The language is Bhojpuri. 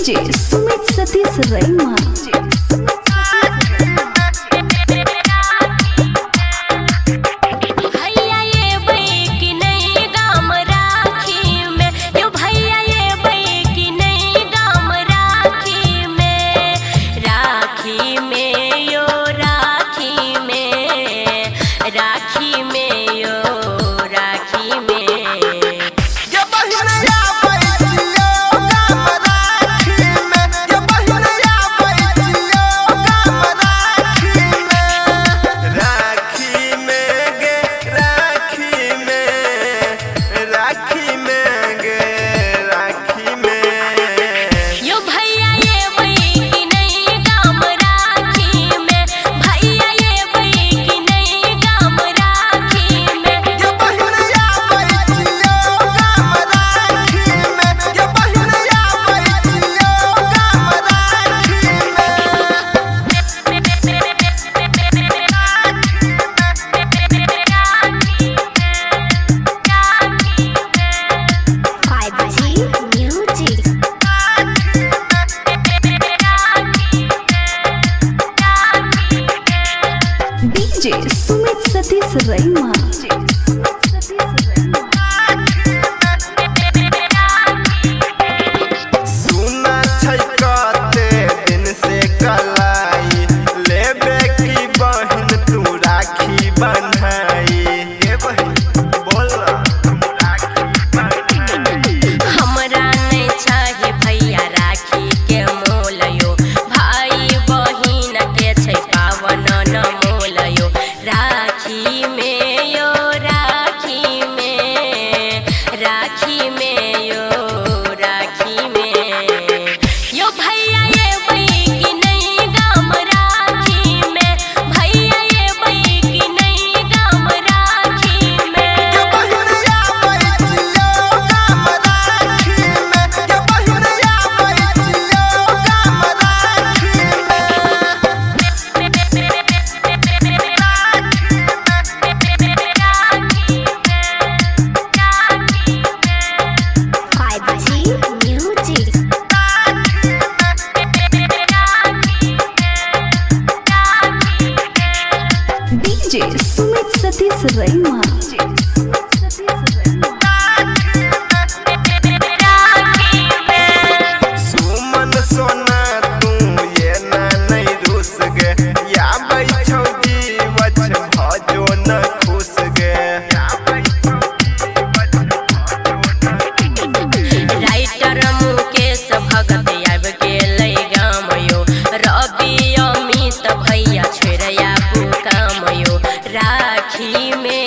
डीजे सुमित सतीश रैमा। डीजे सुमित सतीश रैमा। सुना छै कते दिन से कलाई लेबे की बहन तू राखी बन्हाई के बहन बोल राखी बन्हाई। हमरा नहीं चाहे भैया राखी के मोल यो भाई बहिन के छै पावन न मोल यो राखी में यो राखी में राखी में यो राखी में यो भैया ये बई की नहीं गाम राखी में भैया ये बई की नहीं गाम राखी में ये बहिनिया बैठियो गाम राखी में ये बहिनिया बैठियो गाम राखी डीजे सुमित सतीश रैमा। सुमन सोना तू ये ना नहीं रुस गे या बैठो जीवच भजो न खुश गे या बैठो जीवच भजो न राइटर मुकेश भगत आब गेलै गाम यो रवि अमित भैया छोड़या काम यो राखी में